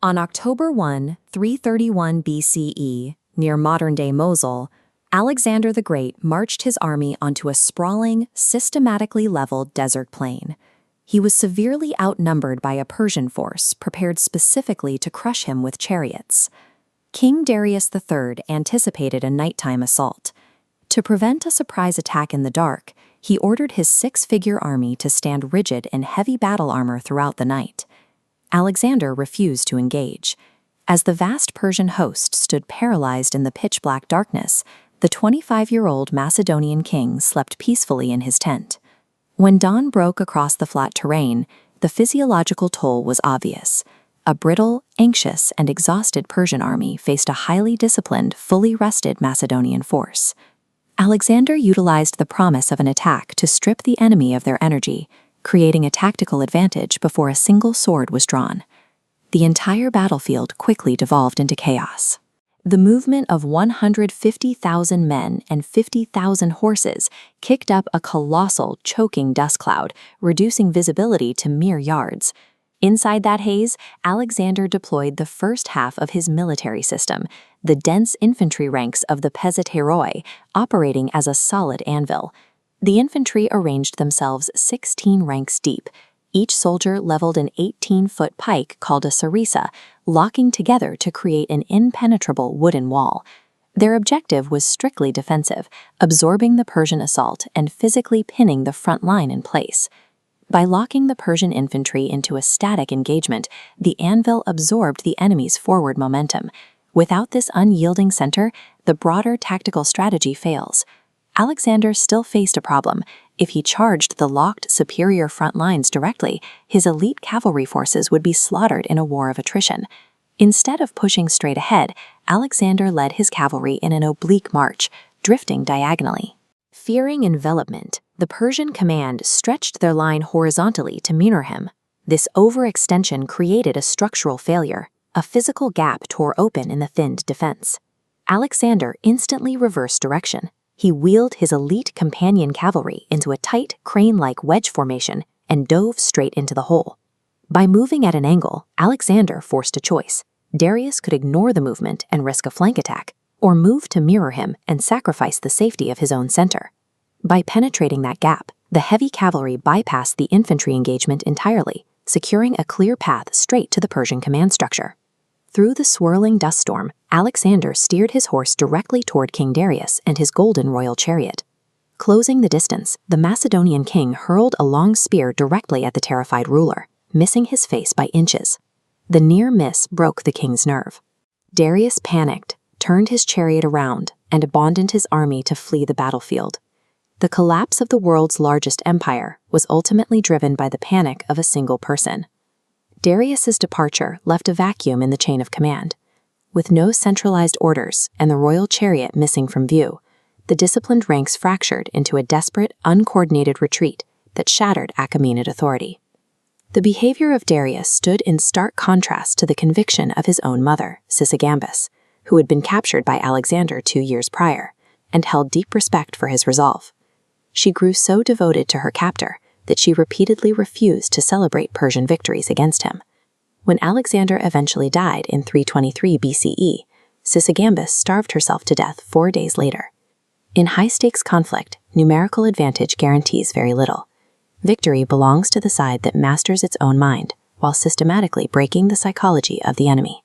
On October 331 BCE, near modern-day Mosul, Alexander the Great marched his army onto a sprawling, systematically leveled desert plain. He was severely outnumbered by a Persian force prepared specifically to crush him with chariots. King Darius III anticipated a nighttime assault. To prevent a surprise attack in the dark, he ordered his six-figure army to stand rigid in heavy battle armor throughout the night. Alexander refused to engage. As the vast Persian host stood paralyzed in the pitch-black darkness, the 25-year-old Macedonian king slept peacefully in his tent. When dawn broke across the flat terrain, the physiological toll was obvious. A brittle, anxious, and exhausted Persian army faced a highly disciplined, fully rested Macedonian force. Alexander utilized the promise of an attack to strip the enemy of their energy, creating a tactical advantage before a single sword was drawn. The entire battlefield quickly devolved into chaos. The movement of 150,000 men and 50,000 horses kicked up a colossal, choking dust cloud, reducing visibility to mere yards. Inside that haze, Alexander deployed the first half of his military system, the dense infantry ranks of the Peseteroi, operating as a solid anvil. The infantry arranged themselves 16 ranks deep. Each soldier leveled an 18-foot pike called a sarissa, locking together to create an impenetrable wooden wall. Their objective was strictly defensive, absorbing the Persian assault and physically pinning the front line in place. By locking the Persian infantry into a static engagement, the anvil absorbed the enemy's forward momentum. Without this unyielding center, the broader tactical strategy fails. Alexander still faced a problem. If he charged the locked superior front lines directly, his elite cavalry forces would be slaughtered in a war of attrition. Instead of pushing straight ahead, Alexander led his cavalry in an oblique march, drifting diagonally. Fearing envelopment, the Persian command stretched their line horizontally to mirror him. This overextension created a structural failure. A physical gap tore open in the thinned defense. Alexander instantly reversed direction. He wheeled his elite companion cavalry into a tight, crane-like wedge formation and dove straight into the hole. By moving at an angle, Alexander forced a choice. Darius could ignore the movement and risk a flank attack, or move to mirror him and sacrifice the safety of his own center. By penetrating that gap, the heavy cavalry bypassed the infantry engagement entirely, securing a clear path straight to the Persian command structure. Through the swirling dust storm, Alexander steered his horse directly toward King Darius and his golden royal chariot. Closing the distance, the Macedonian king hurled a long spear directly at the terrified ruler, missing his face by inches. The near miss broke the king's nerve. Darius panicked, turned his chariot around, and abandoned his army to flee the battlefield. The collapse of the world's largest empire was ultimately driven by the panic of a single person. Darius's departure left a vacuum in the chain of command. With no centralized orders and the royal chariot missing from view, the disciplined ranks fractured into a desperate, uncoordinated retreat that shattered Achaemenid authority. The behavior of Darius stood in stark contrast to the conviction of his own mother, Sisygambis, who had been captured by Alexander 2 years prior, and held deep respect for his resolve. She grew so devoted to her captor that she repeatedly refused to celebrate Persian victories against him. When Alexander eventually died in 323 BCE, Sisygambis starved herself to death 4 days later. In high-stakes conflict, numerical advantage guarantees very little. Victory belongs to the side that masters its own mind, while systematically breaking the psychology of the enemy.